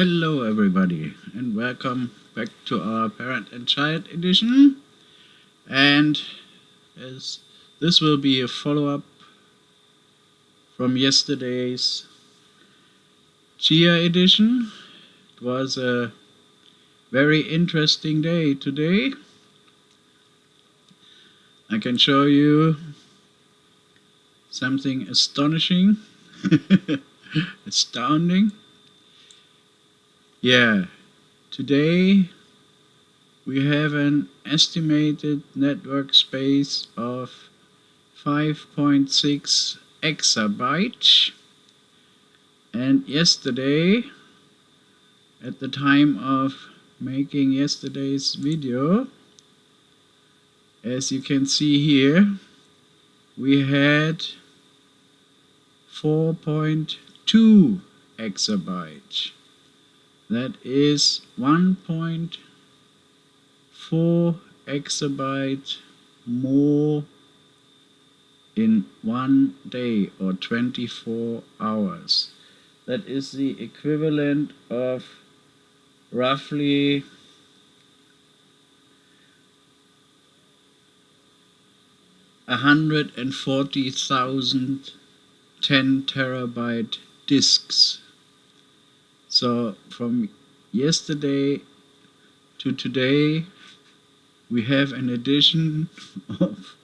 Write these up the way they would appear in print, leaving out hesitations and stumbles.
Hello, everybody, and welcome back to our Parent and Child edition. And as this will be a follow up from yesterday's Chia edition. It was a very interesting day today. I can show you something astonishing, astounding. Yeah, today we have an estimated network space of 5.6 exabytes, and yesterday, at the time of making yesterday's video, as you can see here, we had 4.2 exabytes. That is 1.4 exabytes more in one day or 24 hours. That is the equivalent of roughly 140,000 10 terabyte disks. So from yesterday to today, we have an addition of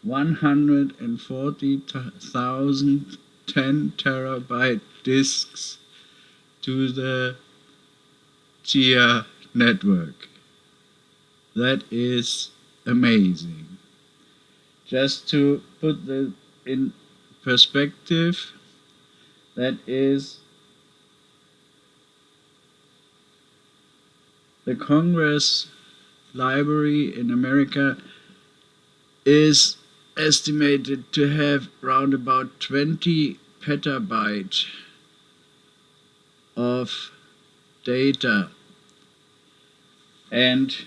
140,000 10 terabyte disks to the Chia network. That is amazing. Just to put that in perspective, that is the Congress Library in America is estimated to have around about 20 petabytes of data, and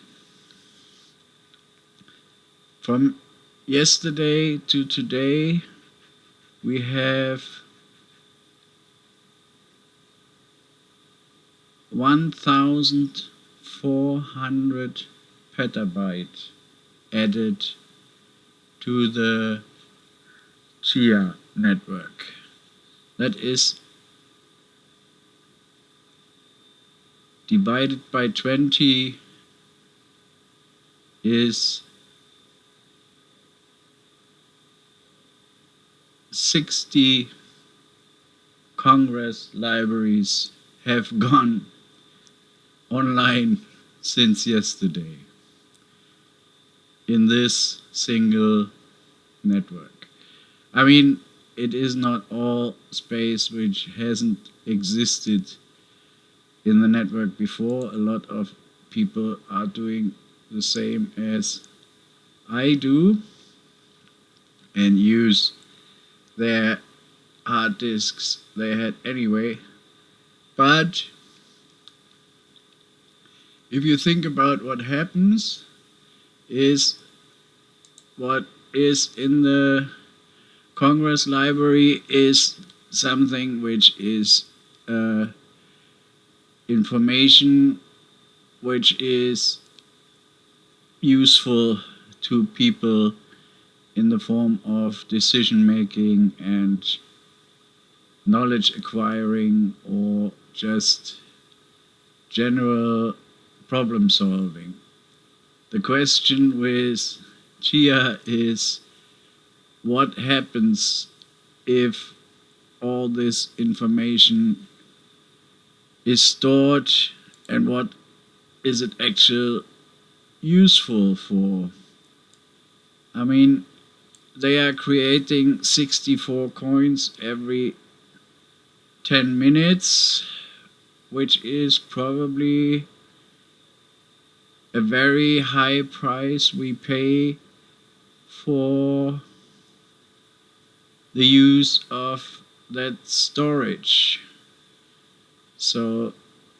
from yesterday to today we have 1,400 petabytes added to the Chia network. That is divided by 20 is 60 Congress libraries have gone online since yesterday in this single network. I mean, it is not all space which hasn't existed in the network before. A lot of people are doing the same as I do and use their hard disks they had anyway. But if you think about what happens, is what is in the Congress Library is something which is information which is useful to people in the form of decision making and knowledge acquiring, or just general problem solving. The question with Chia is, what happens if all this information is stored, and what is it actually useful for? I mean, they are creating 64 coins every 10 minutes, which is probably a very high price we pay for the use of that storage. So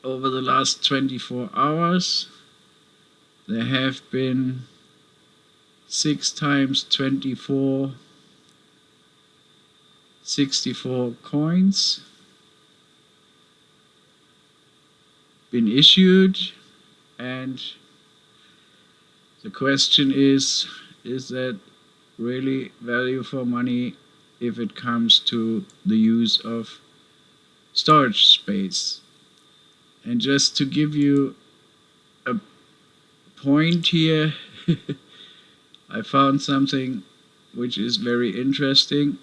over the last 24 hours, there have been 6 times 24, 64 coins. been issued, and the question is that really value for money if it comes to the use of storage space? And just to give you a point here, I found something which is very interesting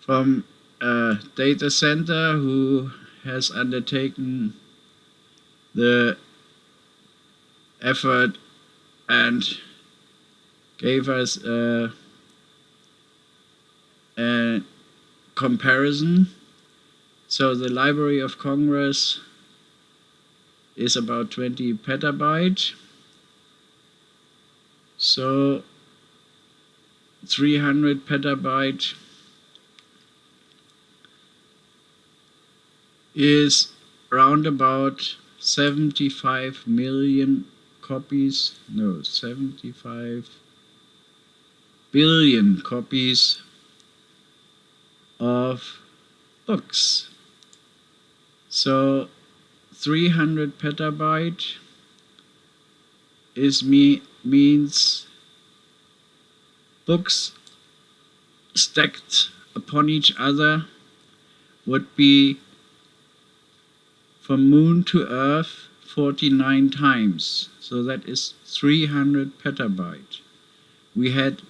from a data center who has undertaken the effort and gave us a comparison. So the Library of Congress is about 20 petabyte. So 300 petabyte is round about 75 million copies, no, 75 billion copies of books. So 300 petabyte means books stacked upon each other would be from moon to earth 49 times. So that is 300 petabyte. We had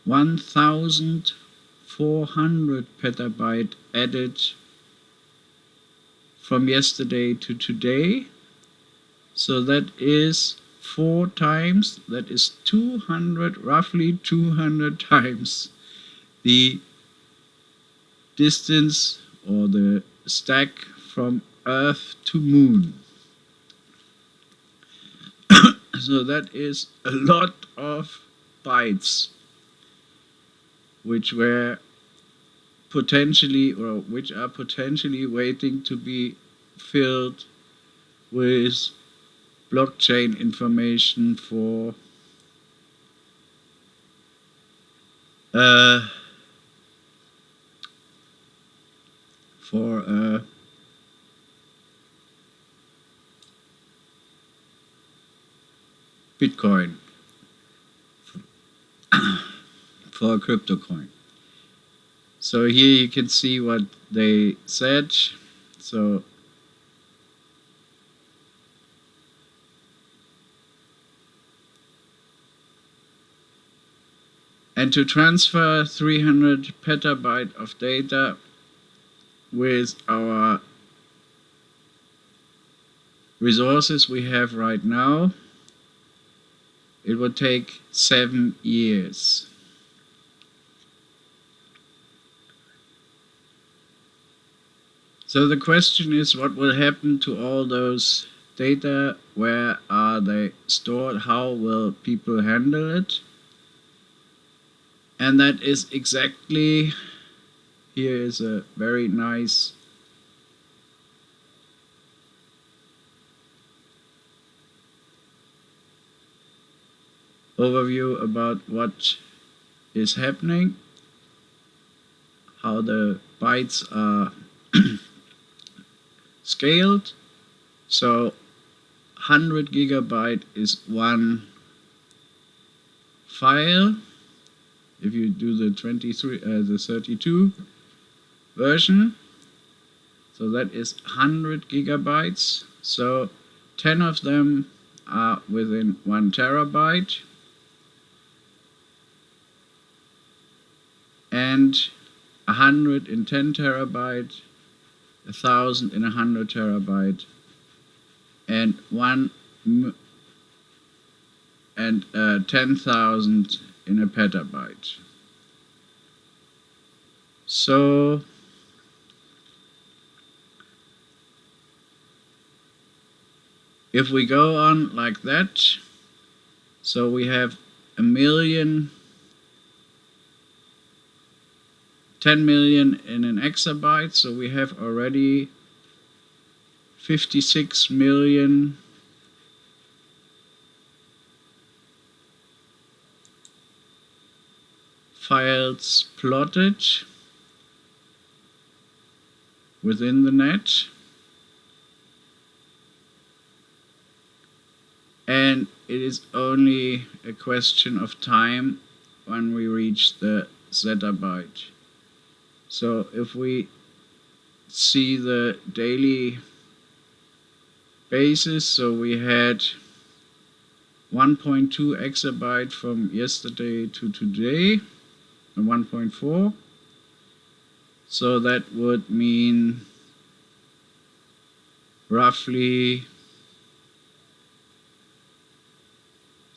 1,400 petabyte added from yesterday to today. So that is 4 times, that is 200, roughly 200 times the distance or the stack from Earth to Moon. So that is a lot of bytes which were potentially, or which are potentially waiting to be filled with blockchain information for Bitcoin, for a crypto coin. So here you can see what they said. So and to transfer 300 petabyte of data with our resources we have right now, it would take 7 years. So the question is, what will happen to all those data? Where are they stored? How will people handle it? And that is exactly, here is a very nice overview about what is happening, how the bytes are scaled. So 100 gigabyte is one file. If you do the 32 version, so that is 100 gigabytes. So 10 of them are within 1 terabyte, and 100 in 10 terabyte, 1,000 in 100 terabyte, and 10,000 in a petabyte. So if we go on like that, so we have 10 million in an exabyte, so we have already 56 million files plotted within the net. it is only a question of time when we reach the zettabyte. So if we see the daily basis, so we had 1.2 exabyte from yesterday to today, and 1.4. So that would mean roughly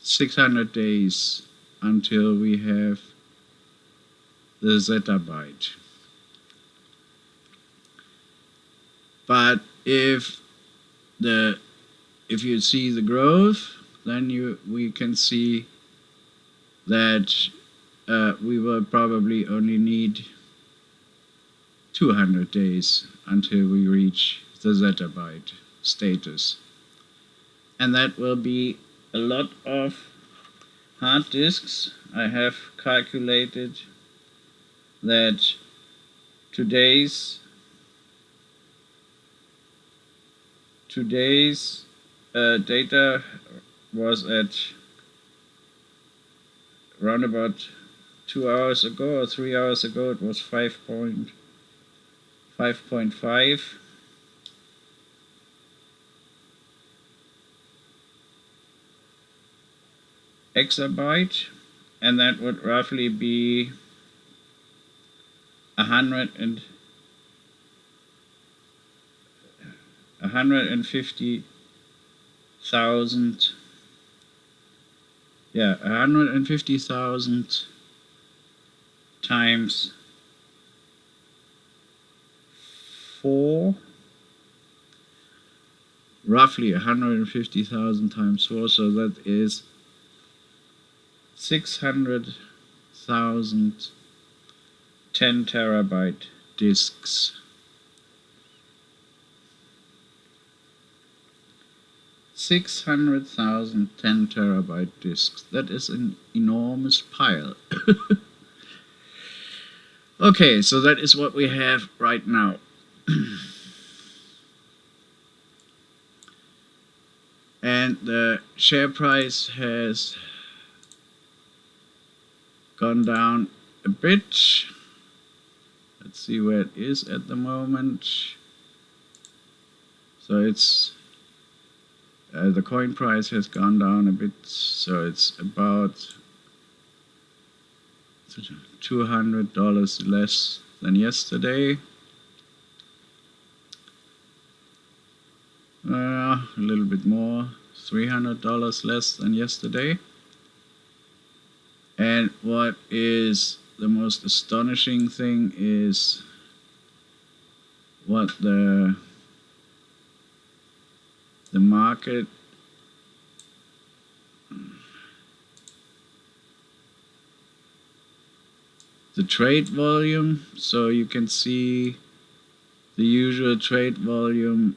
600 days until we have the zettabyte. But if you see the growth, then we can see that we will probably only need 200 days until we reach the zettabyte status. And that will be a lot of hard disks. I have calculated that today's data was at around about 2 hours ago or 3 hours ago. It was 5.5 exabyte, and that would roughly be 150,000. Yeah, 150,000 times 4, roughly 150,000 times 4, so that is 600,000 10 terabyte disks. 600,000 10 terabyte disks. That is an enormous pile. Okay, so that is what we have right now. And the share price has gone down a bit. Let's see where it is at the moment. So it's the coin price has gone down a bit, so it's about $200 less than yesterday. A little bit more, $300 less than yesterday. And what is the most astonishing thing is what the market the trade volume. So you can see the usual trade volume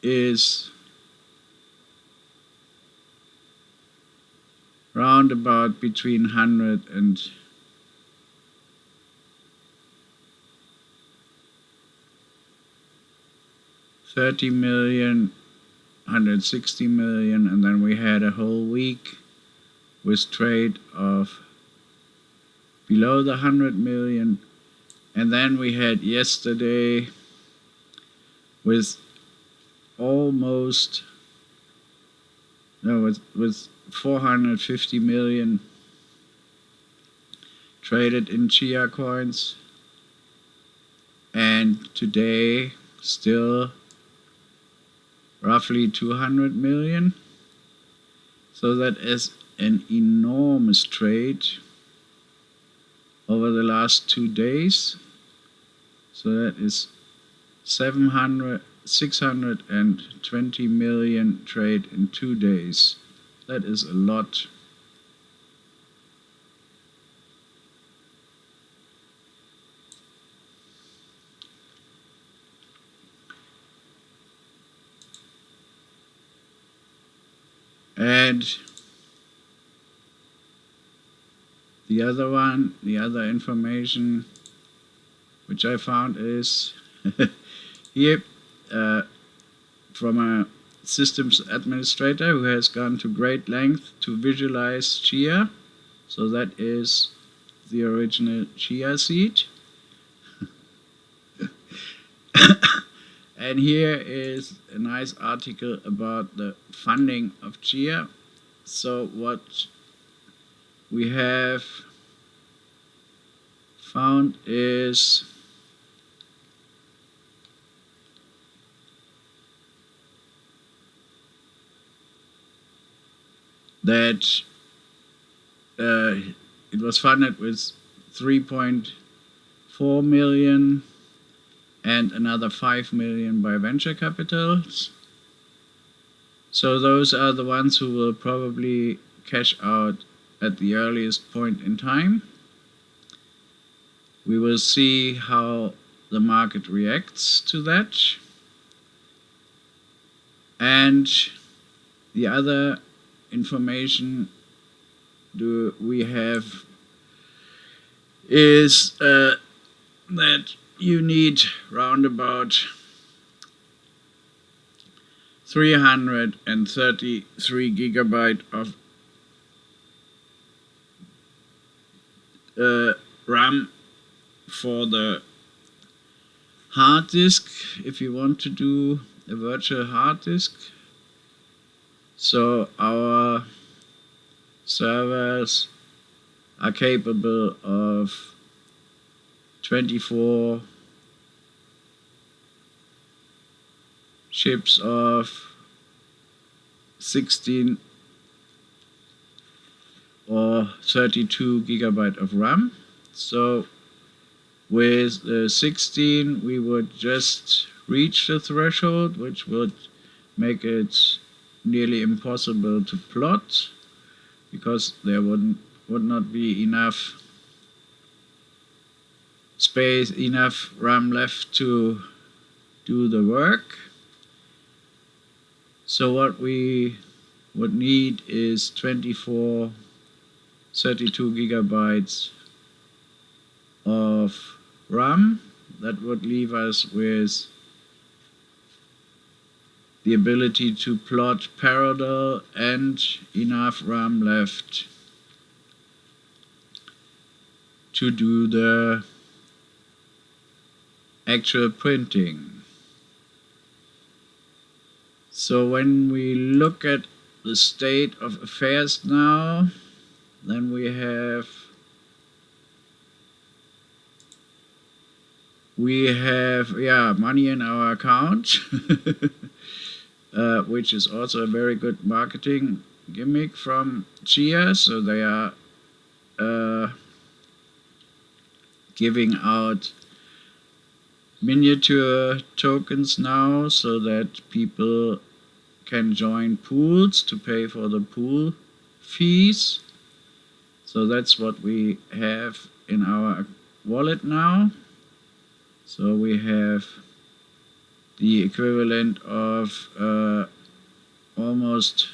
is round about between 100 and 30 million, 160 million, and then we had a whole week with trade of below the 100 million, and then we had yesterday with almost with 450 million traded in Chia coins, and today still roughly 200 million. So that is an enormous trade over the last 2 days. So that is 620 million trade in 2 days. That is a lot. And the other information which I found is here from a systems administrator who has gone to great length to visualize Chia. So that is the original Chia seed. And here is a nice article about the funding of Chia. So what we have found is that it was funded with 3.4 million and another 5 million by venture capitals. So those are the ones who will probably cash out at the earliest point in time. We will see how the market reacts to that. And the other information we have is that you need roundabout 333 gigabyte of RAM for the hard disk if you want to do a virtual hard disk. So our servers are capable of 24 chips of 16 or 32 gigabyte of RAM. So with the 16 we would just reach the threshold, which would make it nearly impossible to plot, because there would not be enough space, enough RAM left to do the work. So what we would need is 24 32 gigabytes of RAM. That would leave us with the ability to plot parallel and enough RAM left to do the actual printing. So when we look at the state of affairs now, then we have money in our account, which is also a very good marketing gimmick from Chia. So they are giving out miniature tokens now so that people can join pools to pay for the pool fees. So that's what we have in our wallet now. So we have the equivalent of almost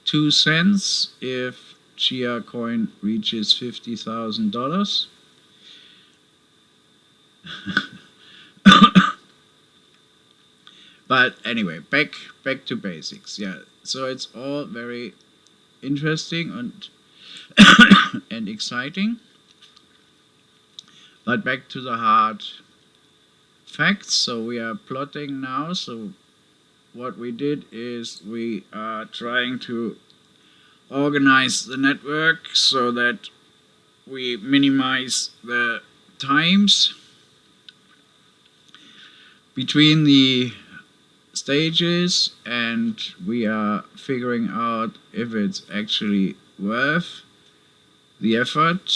2 cents if Chia coin reaches $50,000. But anyway, back to basics. Yeah, so it's all very interesting and and exciting. But back to the hard facts. So we are plotting now. So what we did is we are trying to organize the network so that we minimize the times between the stages, and we are figuring out if it's actually worth the effort.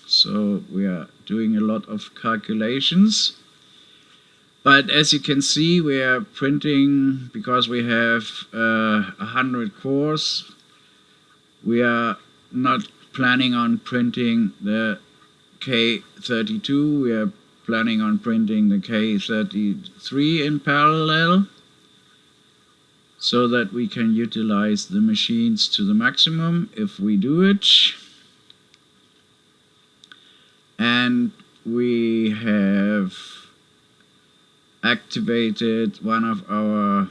So we are doing a lot of calculations. But as you can see, we are printing, because we have 100 cores, we are not planning on printing the K32, we are planning on printing the K33 in parallel, so that we can utilize the machines to the maximum if we do it. And we have activated one of our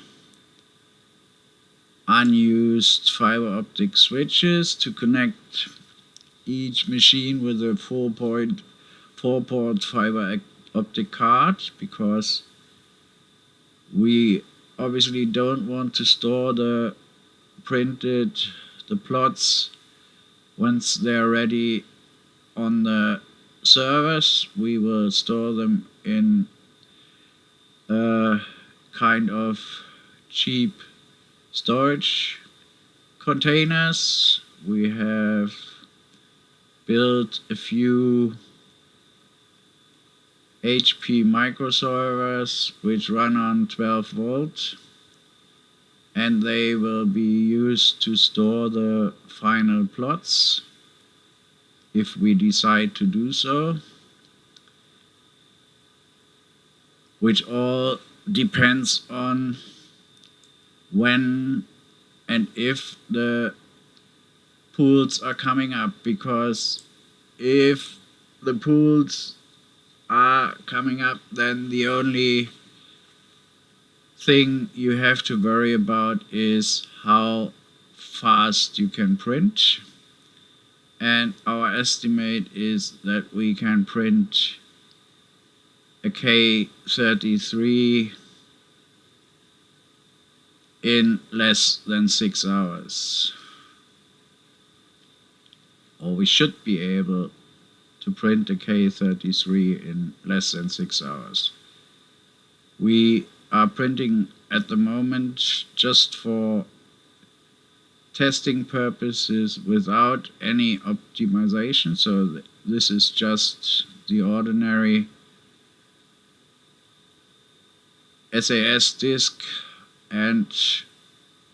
unused fiber optic switches to connect each machine with a 4-port fiber optic card, because we obviously don't want to store the plots once they're ready on the servers. We will store them in a kind of cheap storage containers. We have built a few HP microservers which run on 12 volt, and they will be used to store the final plots if we decide to do so, which all depends on when and if the pools are coming up, because if the pools are coming up, then the only thing you have to worry about is how fast you can print. And our estimate is that we can print a K33 in less than 6 hours. Or we should be able to print a K33 in less than 6 hours. We are printing at the moment just for testing purposes without any optimization, so this is just the ordinary SAS disk and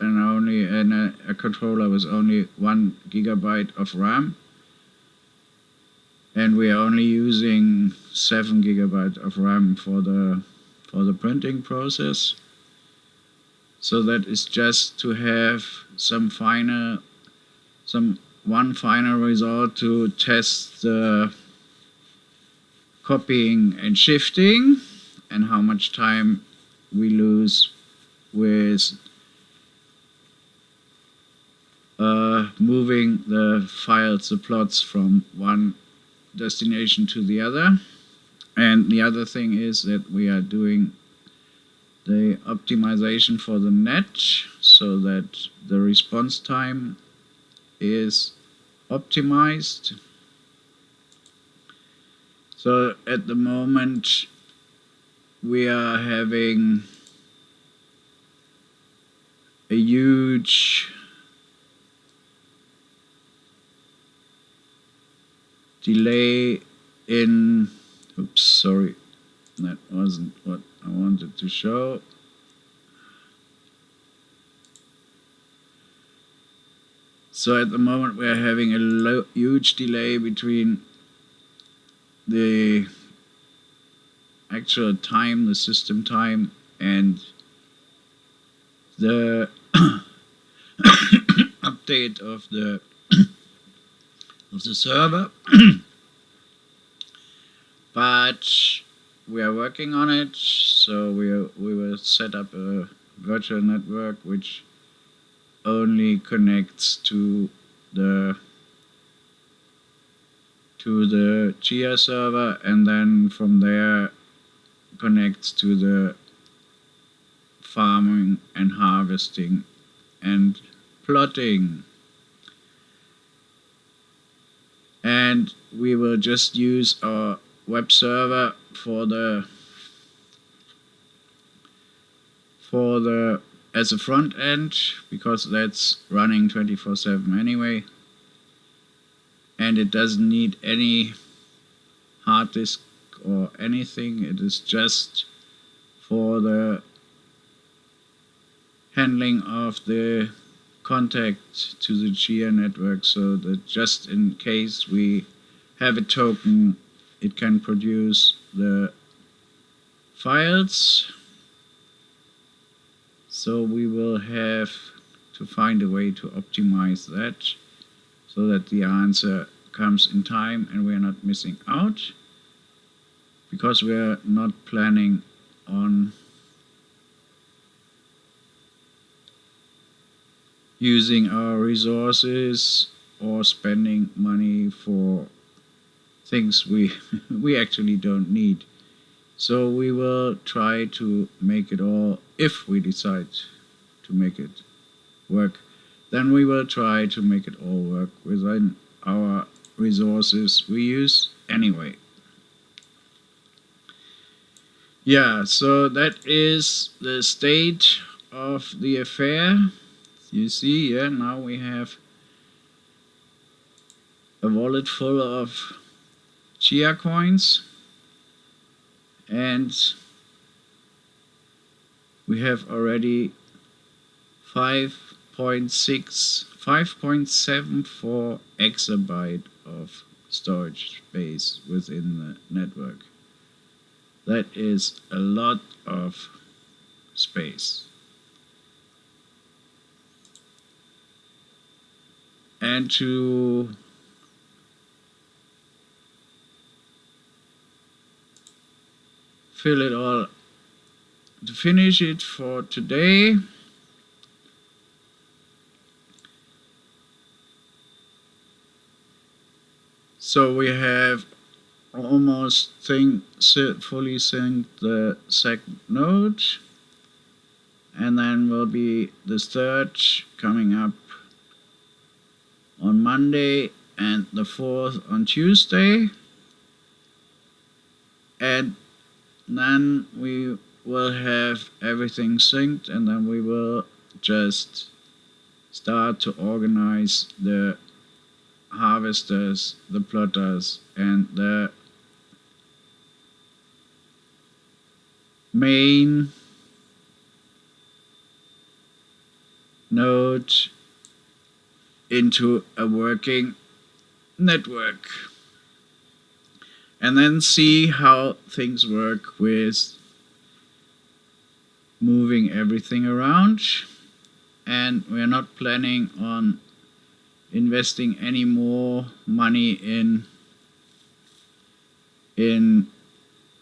only a controller with only 1 GB of RAM, and we are only using 7 GB of RAM for the printing process. So that is just to have one final result to test the copying and shifting and how much time we lose with moving the files, the plots from one destination to the other. And the other thing is that we are doing the optimization for the net so that the response time is optimized. So at the moment we are having a huge delay in, oops, sorry, that wasn't what I wanted to show. So at the moment we are having a huge delay between the actual time, the system time, and the update of the server. But we are working on it, so we will set up a virtual network which only connects to the Chia server, and then from there connects to the farming and harvesting and plotting. And we will just use our web server for the as a front end, because that's running 24/7 anyway, and it doesn't need any hard disk or anything. It is just for the handling of the contact to the Chia network, so that just in case we have a token, it can produce the files. So we will have to find a way to optimize that so that the answer comes in time and we are not missing out, because we are not planning on using our resources or spending money for things we we actually don't need. So we will try to make it all, if we decide to make it work, then we will try to make it all work within our resources we use anyway. Yeah, so that is the state of the affair. You see, yeah, now we have a wallet full of Chia coins, and we have already 5.74 exabyte of storage space within the network. That is a lot of space. And to fill it all, to finish it for today, so we have almost fully synced the second node, and then will be the third coming up on Monday and the fourth on Tuesday, and then we will have everything synced, and then we will just start to organize the harvesters, the plotters, and the main node into a working network, and then see how things work with moving everything around. And we're not planning on investing any more money in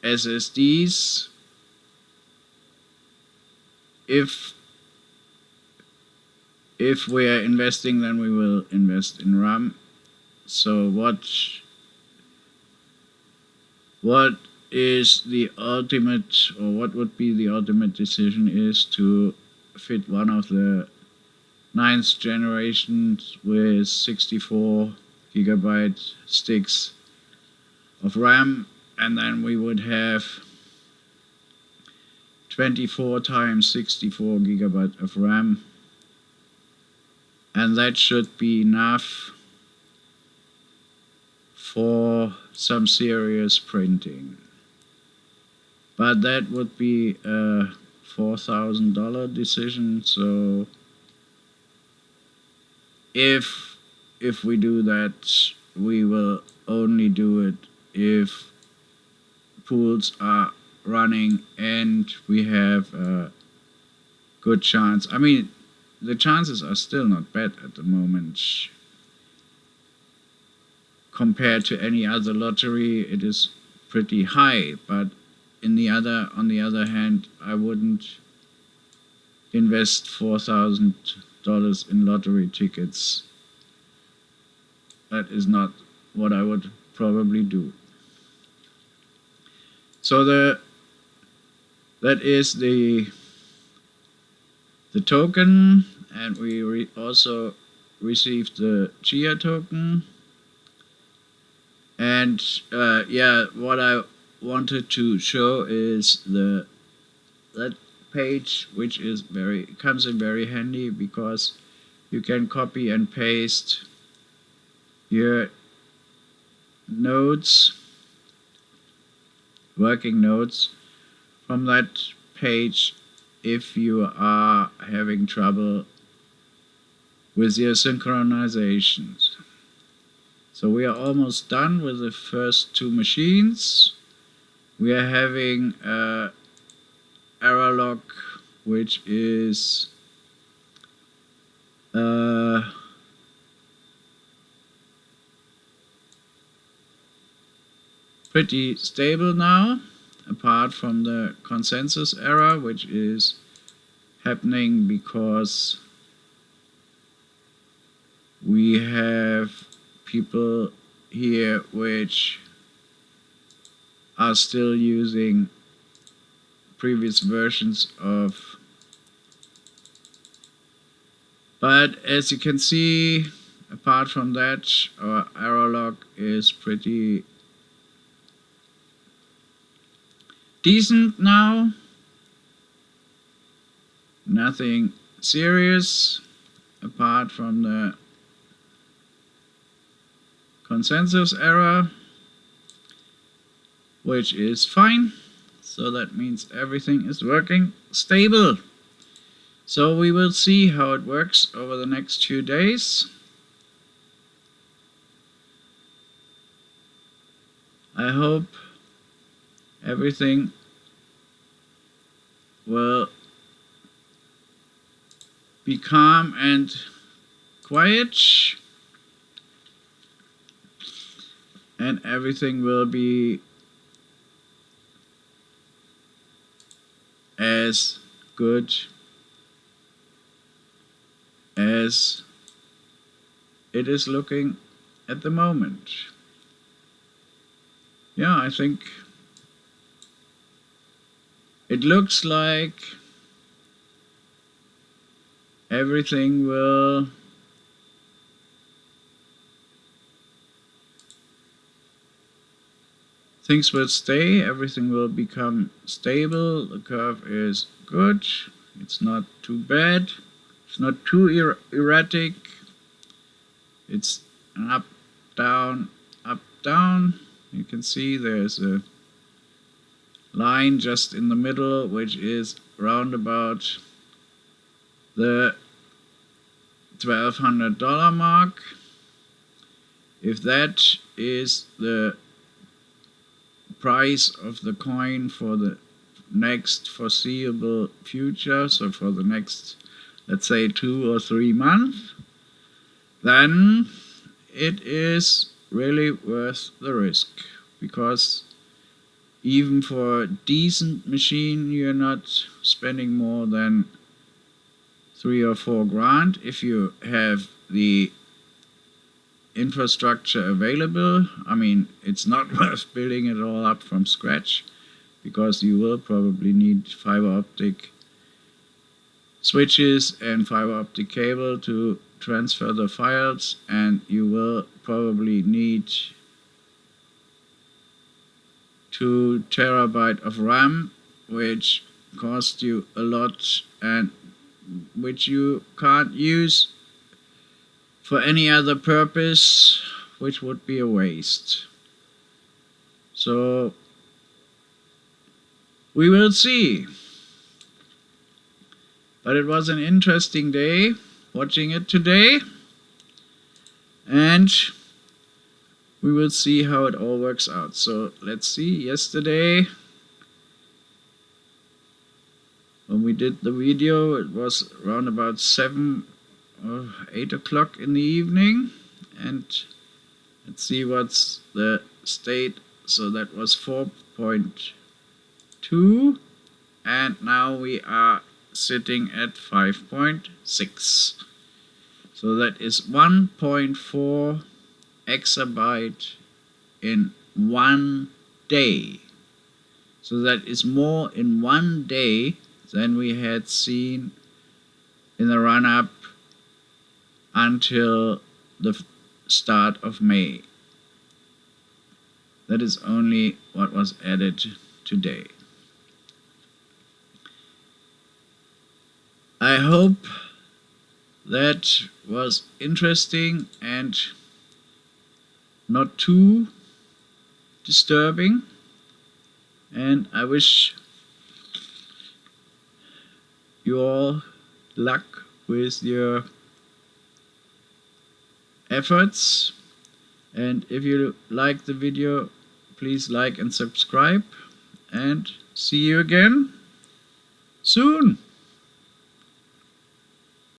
SSDs. If we are investing, then we will invest in RAM. So what is the ultimate, or what would be the ultimate decision, is to fit one of the 9th generations with 64 gigabyte sticks of RAM, and then we would have 24 times 64 gigabyte of RAM, and that should be enough for some serious printing. But that would be a $4,000 decision. So if we do that, we will only do it if pools are running and we have a good chance. I mean, the chances are still not bad at the moment. Compared to any other lottery, it is pretty high, but on the other hand, I wouldn't invest $4,000 in lottery tickets. That is not what I would probably do. So that is the token, and we also received the Chia token. And yeah, what I wanted to show is that page, which is comes in very handy, because you can copy and paste your nodes, working nodes, from that page if you are having trouble with your synchronizations. So we are almost done with the first two machines. We are having a error log, which is pretty stable now, apart from the consensus error, which is happening because We have people here which are still using previous versions of, but as you can see, apart from that, our error log is pretty decent now. Nothing serious apart from the consensus error, which is fine. So that means everything is working stable. So we will see how it works over the next few days. I hope everything will be calm and quiet, and everything will be as good as it is looking at the moment. Yeah, I think it looks like everything will things will stay, everything will become stable, the curve is good, it's not too bad, it's not too erratic, it's an up, down, up, down. You can see there's a line just in the middle which is round about the $1,200 mark. If that is the price of the coin for the next foreseeable future, so for the next, let's say, 2 or 3 months, then it is really worth the risk, because even for a decent machine you're not spending more than 3 or 4 grand if you have the infrastructure available. I mean, it's not worth building it all up from scratch, because you will probably need fiber optic switches and fiber optic cable to transfer the files, and you will probably need 2 terabyte of RAM, which cost you a lot and which you can't use for any other purpose, which would be a waste. So we will see. But it was an interesting day watching it today, and we will see how it all works out. So let's see. Yesterday, when we did the video, it was around about 7 or 8 o'clock in the evening, and let's see what's the state. So that was 4.2, and now we are sitting at 5.6. So that is 1.4 exabyte in 1 day. So that is more in 1 day than we had seen in the run-up until the start of May. That is only what was added today. I hope that was interesting and not too disturbing, and I wish you all luck with your efforts, and if you like the video, please like and subscribe, and see you again soon.